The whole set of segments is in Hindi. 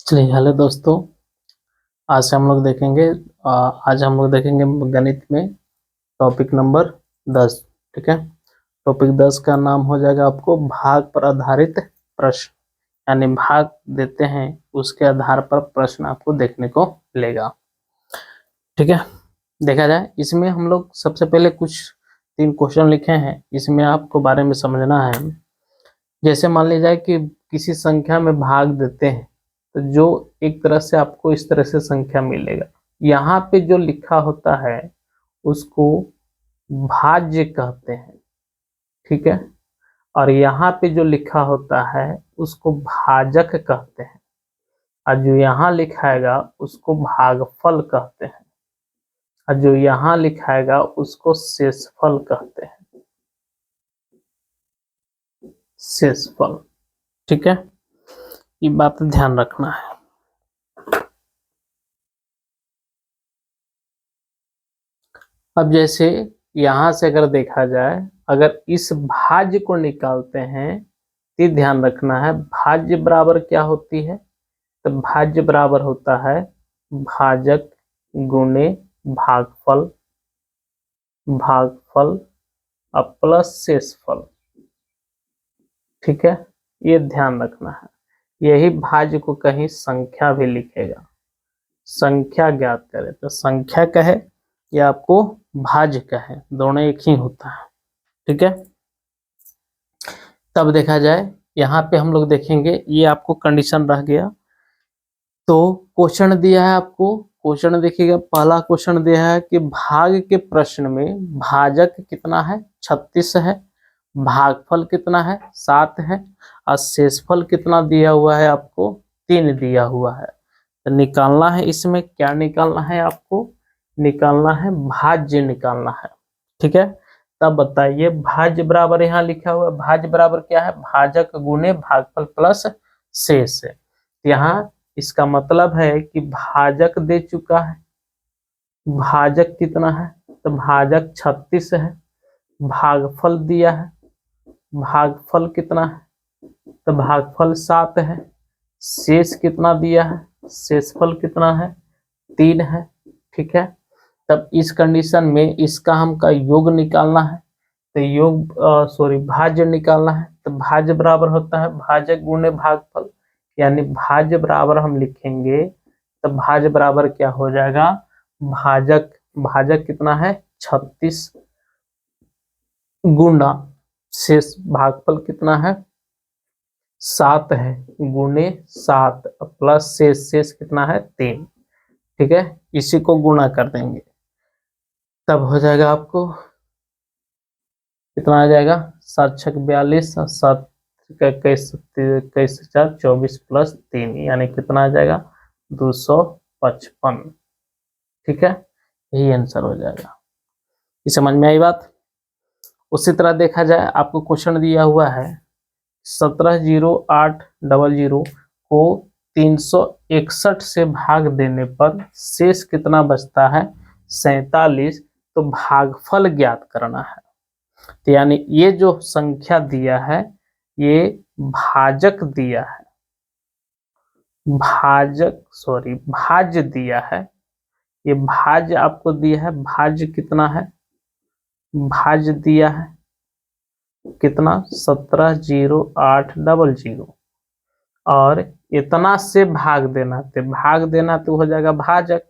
चलिए हेलो दोस्तों। आज हम लोग देखेंगे आज हम लोग देखेंगे गणित में टॉपिक नंबर 10। ठीक है। टॉपिक 10 का नाम हो जाएगा आपको भाग पर आधारित प्रश्न, यानी भाग देते हैं उसके आधार पर प्रश्न आपको देखने को मिलेगा। ठीक है। देखा जाए, इसमें हम लोग सबसे पहले कुछ 3 क्वेश्चन लिखे हैं। इसमें आपको बारे में समझना है। जैसे मान लीजिए कि किसी संख्या में भाग देते हैं तो जो एक तरह से आपको इस तरह से संख्या मिलेगा। यहाँ पे जो लिखा होता है उसको भाज्य कहते हैं। ठीक है। और यहाँ पे जो लिखा होता है उसको भाजक कहते हैं। और जो यहाँ लिखाएगा उसको भागफल कहते हैं। और जो यहाँ लिखाएगा उसको शेषफल कहते हैं। शेषफल। ठीक है। ये बात ध्यान रखना है। अब जैसे यहां से अगर देखा जाए, अगर इस भाज्य को निकालते हैं तो ध्यान रखना है भाज्य बराबर क्या होती है। तो भाज्य बराबर होता है भाजक गुणे भागफल, भागफल और प्लस शेषफल। ठीक है। ये ध्यान रखना है। यही भाज्य को कहीं संख्या भी लिखेगा, संख्या ज्ञात करे तो संख्या कहे या आपको भाज्य कहे, दोनों एक ही होता है। ठीक है। तब देखा जाए, यहाँ पे हम लोग देखेंगे, ये आपको कंडीशन रह गया। तो क्वेश्चन दिया है आपको, क्वेश्चन देखिएगा। पहला क्वेश्चन दिया है कि भाग के प्रश्न में भाजक कितना है, 36 है। भागफल कितना है, 7 है। और शेषफल कितना दिया हुआ है आपको, 3 दिया हुआ है। तो निकालना है, इसमें क्या निकालना है आपको, निकालना है भाज्य निकालना है। ठीक है। तब बताइए, भाज्य बराबर यहाँ लिखा हुआ है, भाज्य बराबर क्या है, भाजक गुणे भागफल प्लस शेष है। यहाँ इसका मतलब है कि भाजक दे चुका है, भाजक कितना है, तो भाजक 36 है। भागफल दिया है, भागफल कितना है, तो भागफल 7 है। शेष कितना दिया है, शेषफल कितना है, 3 है। ठीक है। तब इस कंडीशन में इसका हमका योग निकालना है। तो योग भाज्य निकालना है। तो भाज्य बराबर होता है भाजक गुणे भागफल, यानी भाज्य बराबर हम लिखेंगे तो भाज्य बराबर क्या हो जाएगा, भाजक, भाजक कितना है 36 गुना शेष भागफल कितना है 7 है, गुणे 7 प्लस शेष, शेष कितना है 3। ठीक है। इसी को गुणा कर देंगे तब हो जाएगा आपको कितना आ जाएगा, 7 छक 42 और 7 इक्कीस 4 24 प्लस 3, यानी कितना आ जाएगा 255। ठीक है। यही आंसर हो जाएगा। ये समझ में आई बात। उसी तरह देखा जाए, आपको क्वेश्चन दिया हुआ है 170800 को 361 से भाग देने पर शेष कितना बचता है 47। तो भागफल ज्ञात करना है। तो यानी ये जो संख्या दिया है ये भाजक दिया है, भाज्य दिया है। ये भाज्य आपको दिया है, भाज्य कितना है, भाज्य दिया है कितना 170800 और इतना से भाग देना, तो भाग देना तो हो जाएगा भाजक।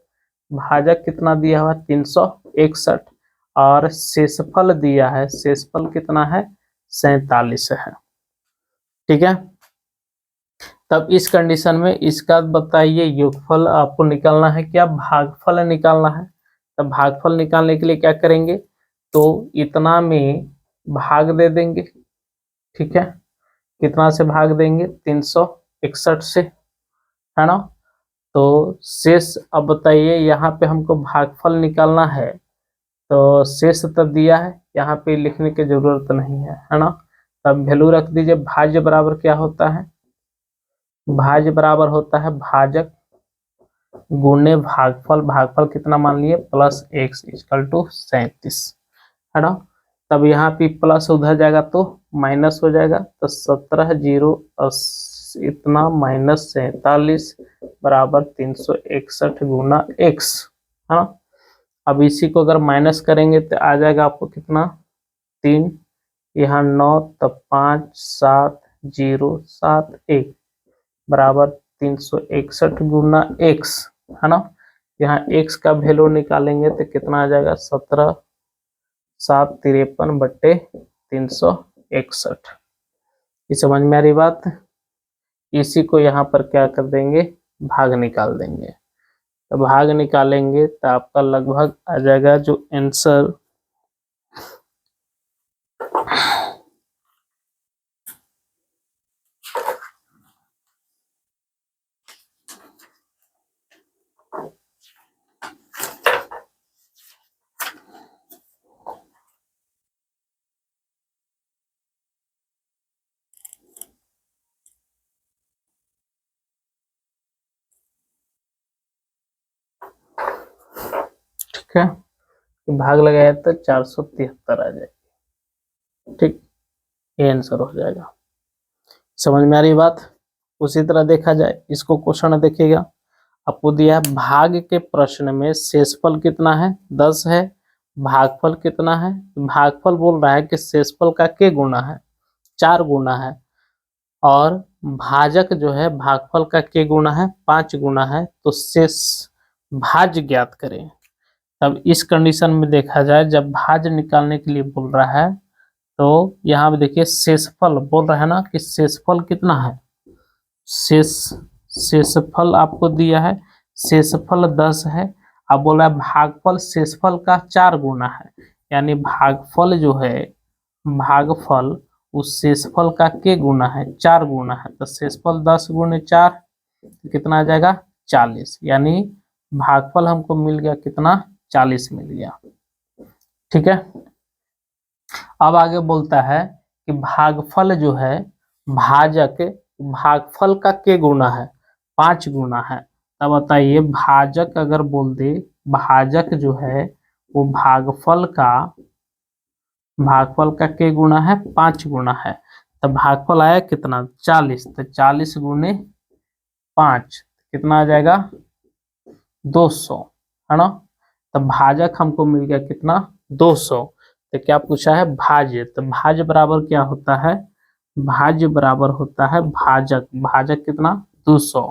भाजक कितना दिया हुआ 361 और शेषफल दिया है, शेषफल कितना है 47 है। ठीक है। तब इस कंडीशन में इसका बताइए योगफल आपको निकालना है, क्या भागफल निकालना है। तब भागफल निकालने के लिए क्या करेंगे, तो इतना में भाग दे देंगे। ठीक है। कितना से भाग देंगे 361 से, है ना। तो शेष अब बताइए, यहाँ पे हमको भागफल निकालना है तो शेष तो दिया है, यहाँ पे लिखने की जरूरत नहीं है ना। तब वैल्यू रख दीजिए। भाज्य बराबर क्या होता है, भाज्य बराबर होता है भाजक गुणे भागफल, भागफल कितना मान लिए प्लस x इक्वल टू 37, है ना। तब यहाँ पे प्लस उधर जाएगा तो माइनस हो जाएगा। तो 1708 इतना माइनस 47 बराबर 361 गुना x, है ना। अब इसी को अगर माइनस करेंगे तो आ जाएगा आपको कितना, 3, यहाँ 9, तब 5, 7, 0, 7, 1 बराबर 361 गुना x, है ना। यहाँ x का वैल्यू निकालेंगे तो कितना आ जाएगा, 17, 7, 53 बट्टे 361। ये समझ में आ रही बात। इसी को यहाँ पर क्या कर देंगे, भाग निकाल देंगे। तो भाग निकालेंगे तो आपका लगभग आ जाएगा जो आंसर ठीक है, भाग लगाया तो 473 आ जाएगी। ठीक, ये आंसर हो जाएगा। समझ में आ रही बात। उसी तरह देखा जाए, इसको क्वेश्चन देखिएगा, आपको दिया है भाग के प्रश्न में शेषफल कितना है, 10 है, भागफल कितना है। भागफल बोल रहा है कि शेषफल का के गुना है, 4 गुना है, और भाजक जो है भागफल का के गुना है, 5 गुना है। तो शेष भाज्य ज्ञात करें। तब इस कंडीशन में देखा जाए, जब भाज्य निकालने के लिए बोल रहा है तो यहाँ पे देखिए शेषफल बोल रहा है ना, कि शेषफल कितना है, शेषफल आपको दिया है, शेषफल 10 है। अब बोल रहा है भागफल शेषफल का 4 गुना है, यानी भागफल जो है, भागफल उस शेषफल का के गुना है, 4 गुना है। तो शेषफल 10 गुने 4 कितना आ जाएगा, 40, यानी भागफल हमको मिल गया कितना, 40 मिल गया। ठीक है, अब आगे बोलता है कि भागफल जो है भाजक, भागफल का के गुना है, 5 गुना है। तब बताइए भाजक अगर बोल दे, भाजक जो है वो भागफल का के गुना है, 5 गुना है। तब भागफल आया कितना, 40। तो 40 गुने 5 कितना आ जाएगा, 200, है ना। तब भाजक हमको मिल गया कितना, 200। तो क्या पूछा है, भाज्य। तो भाज्य बराबर क्या होता है, भाज्य बराबर होता है भाजक, भाजक कितना, 200,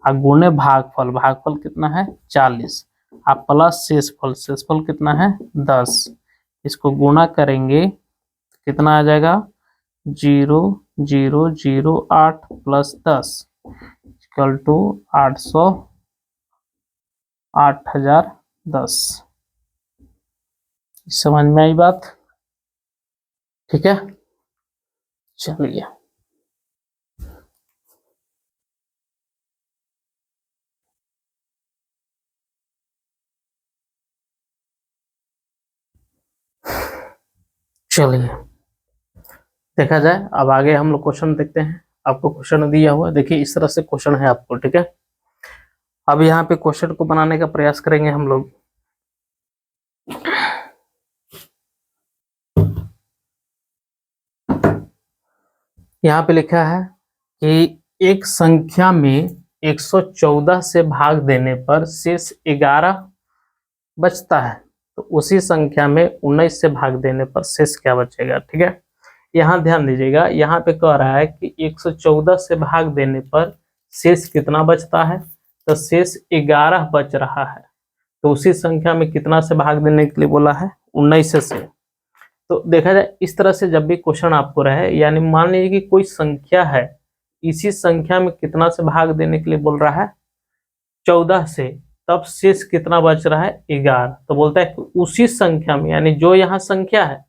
और गुणे भागफल, भागफल कितना है, 40, आप प्लस शेषफल, शेषफल कितना है, 10। इसको गुणा करेंगे कितना आ जाएगा, 0, 0, 0, 8 प्लस 10 इक्वल टू 800, 8010। समझ में आई बात। ठीक है, चलिए चलिए देखा जाए। अब आगे हम लोग क्वेश्चन देखते हैं। आपको क्वेश्चन दिया हुआ है, देखिए इस तरह से क्वेश्चन है आपको। ठीक है, अब यहाँ पे क्वेश्चन को बनाने का प्रयास करेंगे हम लोग। यहाँ पे लिखा है कि एक संख्या में 114 से भाग देने पर शेष 11 बचता है, तो उसी संख्या में 19 से भाग देने पर शेष क्या बचेगा। ठीक है, यहाँ ध्यान दीजिएगा, यहाँ पे कह रहा है कि 114 से भाग देने पर शेष कितना बचता है, तो शेष 11 बच रहा है। तो उसी संख्या में कितना से भाग देने के लिए बोला है, 19 से। तो देखा जाए इस तरह से जब भी क्वेश्चन आपको रहे, यानी मान लीजिए कि कोई संख्या है, इसी संख्या में कितना से भाग देने के लिए बोल रहा है, 14 से, तब शेष कितना बच रहा है, 11। तो बोलता है कि उसी संख्या में, यानी जो यहाँ संख्या है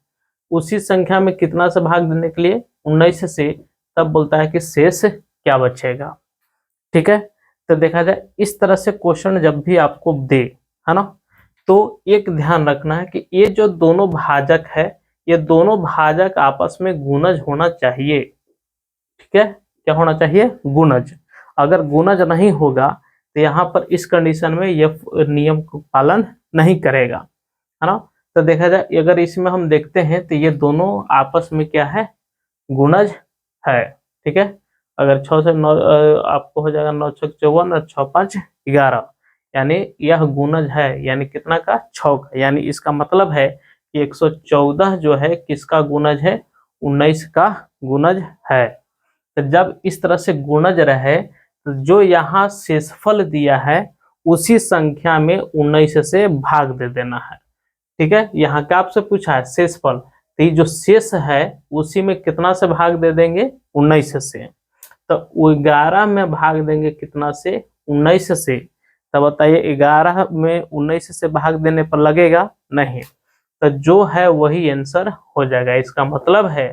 उसी संख्या में कितना से भाग देने के लिए, 19 से, तब बोलता है कि शेष क्या बचेगा। ठीक है, तो देखा जाए इस तरह से क्वेश्चन जब भी आपको दे, है ना, तो एक ध्यान रखना है कि ये जो दोनों भाजक है, ये दोनों भाजक आपस में गुणज होना चाहिए। ठीक है, क्या होना चाहिए, गुणज। अगर गुणज नहीं होगा तो यहाँ पर इस कंडीशन में ये नियम को पालन नहीं करेगा, है ना। तो देखा जाए अगर इसमें हम देखते हैं तो ये दोनों आपस में क्या है, गुणज है। ठीक है, अगर 6 से 9 आपको हो जाएगा 9 छक 54 और 6 5 11, यानी यह गुणज है, यानी कितना का 6 का, यानी इसका मतलब है कि 114 जो है किसका गुणज है, 19 का गुणज है। तो जब इस तरह से गुणज रहे तो जो यहाँ शेषफल दिया है उसी संख्या में 19 से भाग दे देना है। ठीक है, यहाँ क्या आपसे पूछा है शेषफल, तो ये जो शेष है उसी में कितना से भाग दे देंगे, 19 से। तो 11 में भाग देंगे कितना से, 19 से। तब बताइए 11 में 19 से भाग देने पर लगेगा नहीं, तो जो है वही आंसर हो जाएगा। इसका मतलब है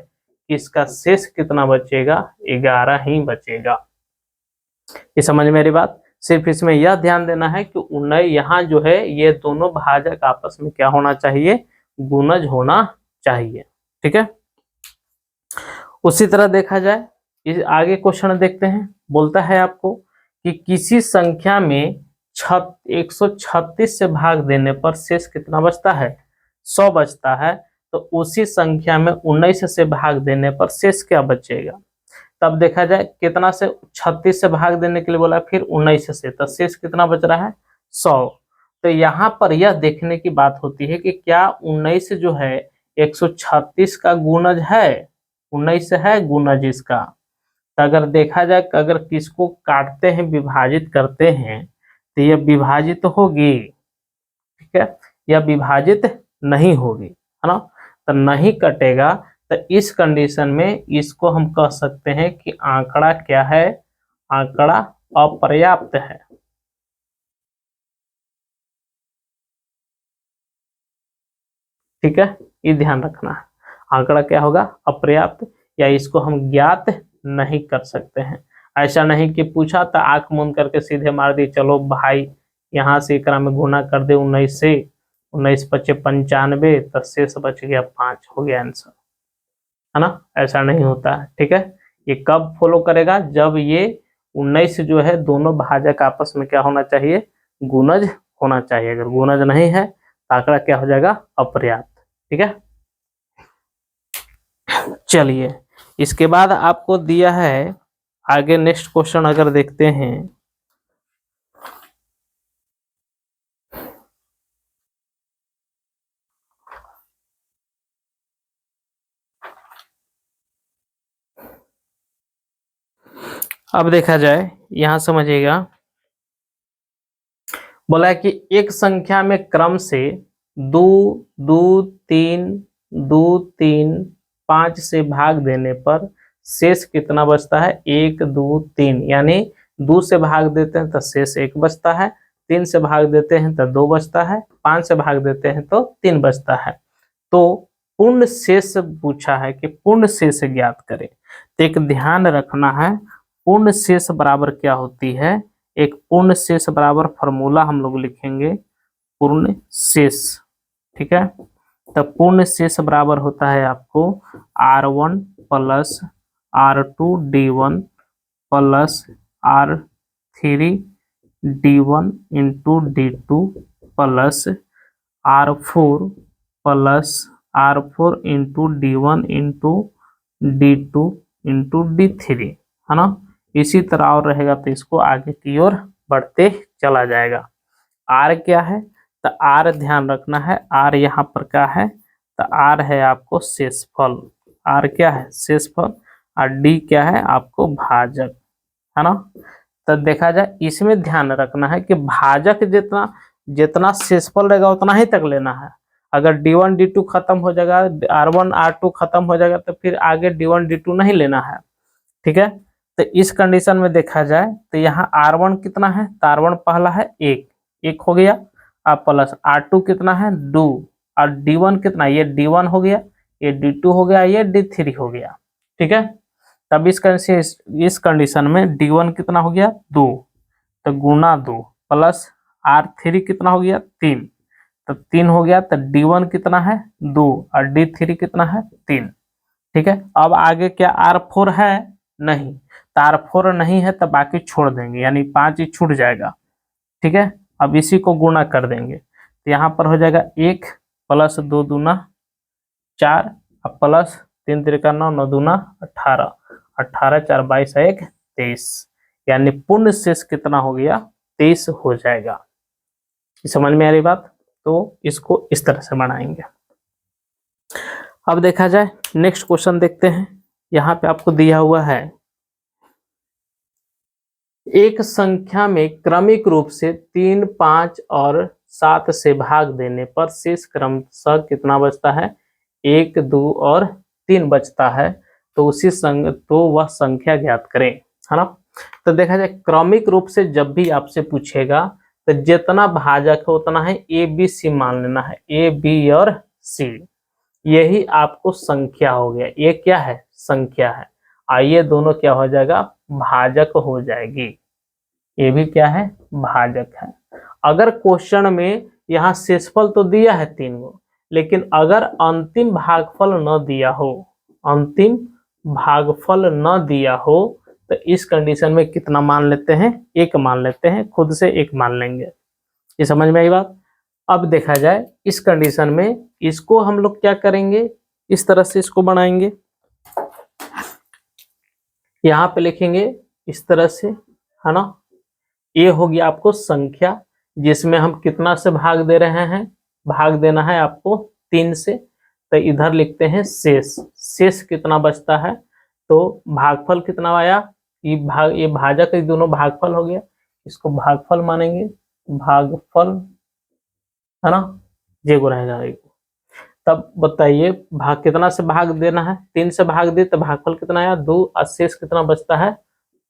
कि इसका शेष कितना बचेगा, 11 ही बचेगा। ये समझ में मेरी बात। सिर्फ इसमें यह ध्यान देना है कि 19 यहाँ जो है ये दोनों भाजक आपस में क्या होना चाहिए, गुणज होना चाहिए। ठीक है, उसी तरह देखा जाए इस आगे क्वेश्चन देखते हैं। बोलता है आपको कि किसी संख्या में 136 से भाग देने पर शेष कितना बचता है, 100 बचता है। तो उसी संख्या में 19 से भाग देने पर शेष क्या बचेगा। तब देखा जाए कितना से 36 से भाग देने के लिए बोला, फिर 19 से, तो शेष कितना बच रहा है, 100। तो यहाँ पर यह देखने की बात होती है कि क्या 19 जो है 136 का गुणज है, 19 है गुणज इसका। तो अगर देखा जाए कि अगर किसको काटते हैं, विभाजित करते हैं, तो यह विभाजित होगी। ठीक है, यह विभाजित नहीं होगी, है ना, तो नहीं कटेगा। तो इस कंडीशन में इसको हम कह सकते हैं कि आंकड़ा क्या है, आंकड़ा अपर्याप्त है। ठीक है, ये ध्यान रखना है, आंकड़ा क्या होगा, अपर्याप्त, या इसको हम ज्ञात नहीं कर सकते हैं। ऐसा नहीं कि पूछा तो आंख मूंद करके सीधे मार दी, चलो भाई यहाँ से एकरा में गुना कर दे 19 से, 19 पचे 95, तो शेष बच गया 5, हो गया आंसर, है ना। ऐसा नहीं होता है। ठीक है, ये कब फॉलो करेगा, जब ये 19 जो है दोनों भाजक आपस में क्या होना चाहिए, गुणज होना चाहिए। अगर गुणज नहीं है तो आंकड़ा क्या हो जाएगा, अपर्याप्त। ठीक है, चलिए इसके बाद आपको दिया है आगे नेक्स्ट क्वेश्चन अगर देखते हैं। अब देखा जाए, यहां समझिएगा, बोला है कि एक संख्या में क्रम से 2 2 3 2 3 5 से भाग देने पर शेष कितना बचता है, 1 2 3, यानी 2 से भाग देते हैं तो शेष 1 बचता है, 3 से भाग देते हैं तो 2 बचता है, 5 से भाग देते हैं तो 3 बचता है। तो पूर्ण शेष पूछा है कि पूर्ण शेष ज्ञात करें। तो एक ध्यान रखना है, पूर्ण शेष बराबर क्या होती है, एक पूर्ण शेष बराबर फॉर्मूला हम लोग लिखेंगे, पूर्ण शेष। ठीक है, तो पूर्ण शेष बराबर होता है आपको R1 plus R2 D1 plus R3 D1 into D2 plus R4 plus R4 into D1 into D2 into D3, है ना। इसी तरह और रहेगा तो इसको आगे की ओर बढ़ते चला जाएगा। R क्या है, तो R ध्यान रखना है, R यहाँ पर क्या है, तो R है आपको शेषफल, R क्या है शेषफल, और D क्या है आपको भाजक, है ना। तो देखा जाए इसमें ध्यान रखना है कि भाजक जितना जितना शेषफल रहेगा उतना ही तक लेना है। अगर D1 D2 खत्म हो जाएगा, R1 R2 खत्म हो जाएगा, तो फिर आगे D1 D2 नहीं लेना है। ठीक है, तो इस कंडीशन में देखा जाए तो यहाँ R1 कितना है, तो R1 पहला है 1 हो गया, अब प्लस R2 कितना है 2, और D1 कितना, ये D1 हो गया, ये D2 हो गया, ये D3 हो गया। ठीक है, तब इस कंडीशन में D1 कितना हो गया 2, तो गुना 2, प्लस R3 कितना हो गया 3, तो 3 हो गया, तो D1 कितना है 2 और D3 कितना है 3। ठीक है, अब आगे क्या R4 है, नहीं, तो R4 नहीं है तो बाकी छोड़ देंगे, यानी 5 ही छूट जाएगा। ठीक है, अब इसी को गुणा कर देंगे, तो यहाँ पर हो जाएगा 1 प्लस 2 दूना 4, अब प्लस 3 तिरका 9, 9 दूना 18, 18 4 22 1 23, यानी पूर्ण शेष कितना हो गया 23 हो जाएगा। समझ में आ रही बात? तो इसको इस तरह से बनाएंगे। अब देखा जाए नेक्स्ट क्वेश्चन देखते हैं। यहाँ पे आपको दिया हुआ है एक संख्या में क्रमिक रूप से 3, 5 और 7 से भाग देने पर शेष क्रमशः कितना बचता है? 1, 2 और 3 बचता है। तो वह संख्या ज्ञात करें, है ना। तो देखा जाए क्रमिक रूप से जब भी आपसे पूछेगा तो जितना भाजक है उतना है ए बी सी मान लेना है, ए बी और सी, यही आपको संख्या हो गया। ये क्या है? संख्या है। आइए दोनों क्या हो जाएगा? भाजक हो जाएगी। ये भी क्या है? भाजक है। अगर क्वेश्चन में यहाँ शेषफल तो दिया है 3 गो, लेकिन अगर अंतिम भागफल न दिया हो, अंतिम भागफल न दिया हो, तो इस कंडीशन में कितना मान लेते हैं? 1 मान लेते हैं, खुद से 1 मान लेंगे। ये समझ में आई बात? अब देखा जाए इस कंडीशन में इसको हम लोग क्या करेंगे, इस तरह से इसको बनाएंगे। यहाँ पे लिखेंगे इस तरह से, है ना। ये हो गया आपको संख्या, जिसमें हम कितना से भाग दे रहे हैं? भाग देना है आपको 3 से। तो इधर लिखते हैं शेष। शेष कितना बचता है? तो भागफल कितना आया? ये भाजक, ये दोनों भागफल हो गया, इसको भागफल मानेंगे, भागफल, है ना। जे को रहेगा। तब बताइए भाग कितना से भाग देना है? 3 से भाग दे तो भागफल कितना आया? 2, और शेष कितना बचता है?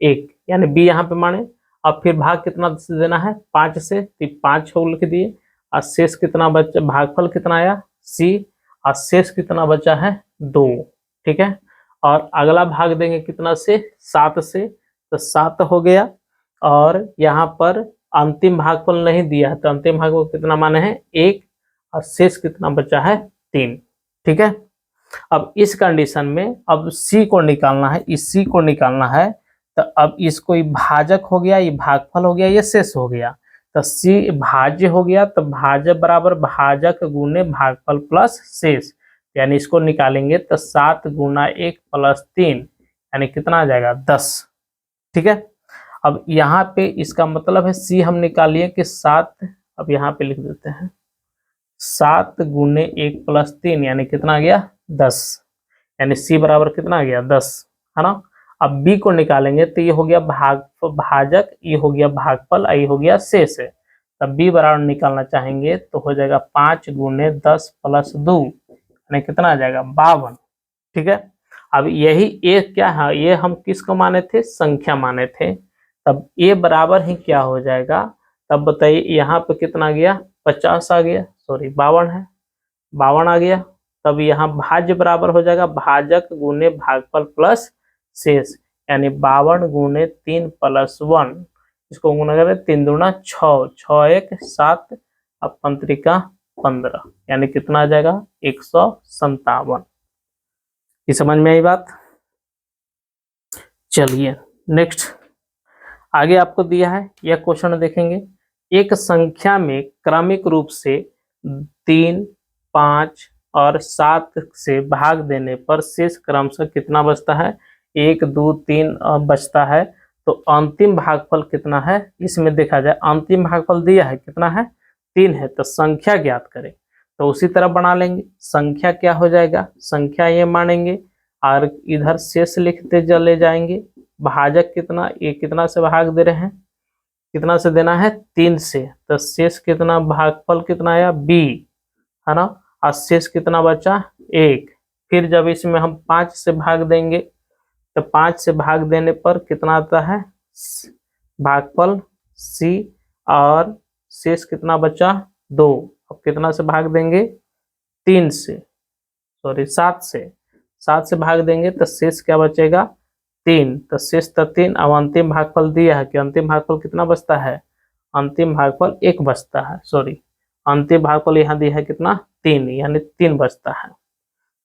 1, यानी बी यहाँ पे माने। अब फिर भाग कितना से देना है? 5 से, तो 5 हो लिख दिए, और शेष कितना बचा? भागफल कितना आया? सी, और शेष कितना बचा है? 2, ठीक है। और अगला भाग देंगे कितना से? 7 से, तो 7 हो गया। और यहाँ पर अंतिम भागफल नहीं दिया है, तो अंतिम भागफल कितना माने हैं? 1, और शेष कितना बचा है? 3, ठीक है। अब इस कंडीशन में अब सी को निकालना है, इस सी को निकालना है। तो अब इसको ये भाजक हो गया, ये भागफल हो गया, ये शेष हो गया। तो सी भाज्य हो गया, तो भाज्य बराबर भाजक गुने भागफल प्लस शेष, यानी इसको निकालेंगे तो 7 गुना 1 प्लस 3, यानी कितना आ जाएगा? 10, ठीक है। अब यहाँ पे इसका मतलब है सी हम निकालिए कि 7, अब यहाँ पे लिख देते हैं 7 गुने 1 प्लस 3, यानी कितना आ गया? 10, यानी सी बराबर कितना आ गया? 10, है ना। अब बी को निकालेंगे तो ये हो गया भाजक, ये हो गया भागफल, ये हो गया शेष है। तब बी बराबर निकालना चाहेंगे तो हो जाएगा 5 गुने 10 प्लस 2, यानी कितना आ जाएगा? 52, ठीक है। अब यही ए क्या है? ये हम किसको माने थे? संख्या माने थे। तब ए बराबर ही क्या हो जाएगा? तब बताइए यहाँ पे कितना आ गया? 50 आ गया, सॉरी 52 है, 52 आ गया। तब यहाँ भाज्य बराबर हो जाएगा भाजक गुने भागफल प्लस शेष, यानी 52 गुने 3 प्लस 1, इसको गुना करें 3 दूना 6, 6 1 7, अब 15 15, यानी कितना आ जाएगा? 157। ये समझ में आई बात? चलिए नेक्स्ट आगे आपको दिया है यह क्वेश्चन देखेंगे। एक संख्या में क्रमिक रूप से 3, 5 और 7 से भाग देने पर शेष क्रमशः कितना बचता है? 1, 2, 3 बचता है। तो अंतिम भागफल कितना है? इसमें देखा जाए अंतिम भागफल दिया है कितना है? 3 है। तो संख्या ज्ञात करें, तो उसी तरह बना लेंगे। संख्या क्या हो जाएगा? संख्या ये मानेंगे और इधर शेष लिखते चले जाएंगे। भाजक कितना? ये कितना से भाग दे रहे हैं? कितना से देना है? 3 से। तो शेष कितना? भागफल कितना आया? बी, है ना। और शेष कितना बचा? 1। फिर जब इसमें हम 5 से भाग देंगे तो 5 से भाग देने पर कितना आता है? भागफल सी, और शेष कितना बचा? 2। अब कितना से भाग देंगे? 3 से, सॉरी 7 से। 7 से भाग देंगे तो शेष क्या बचेगा? 3। तो शेष तो 3। अब अंतिम भागफल दिया है कि अंतिम भागफल कितना बचता है? अंतिम भागफल 1 बचता है, सॉरी अंतिम भागफल यहाँ दिया है कितना? 3, यानी 3 बचता है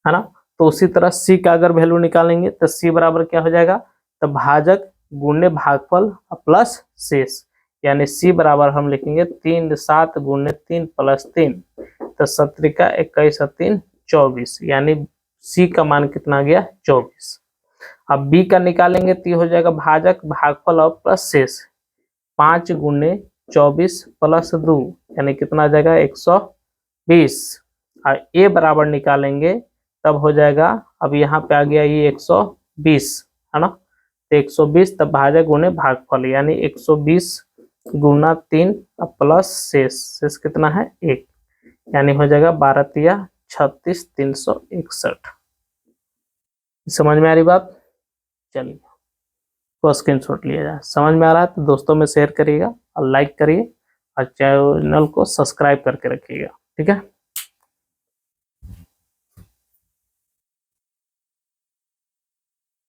ना। तो उसी तरह सी का अगर वैल्यू निकालेंगे तो सी बराबर क्या हो जाएगा? तो भाजक गुने भागफल प्लस शेष, यानी सी बराबर हम लिखेंगे 3 7 गुने 3 प्लस 3, तो 17 21 3 24, यानी सी का मान कितना आ गया? 24। अब b का निकालेंगे तो ये हो जाएगा भाजक, भागफल और प्लस शेष। 5 गुने 24 प्लस 2 यानी कितना आ जाएगा 120। और a बराबर निकालेंगे तब हो जाएगा, अब यहाँ पे आ गया ये 120 है ना, तो 120 तब भाजक गुने भागफल यानी 120 गुना 3 प्लस शेष, शेष कितना है 1, यानी हो जाएगा 12 तिया 36 361। समझ में आ रही बात? चलिए को स्क्रीनशॉट लिया जाए। समझ में आ रहा है तो दोस्तों में शेयर करिएगा और लाइक करिए और चैनल को सब्सक्राइब करके रखिएगा। ठीक है।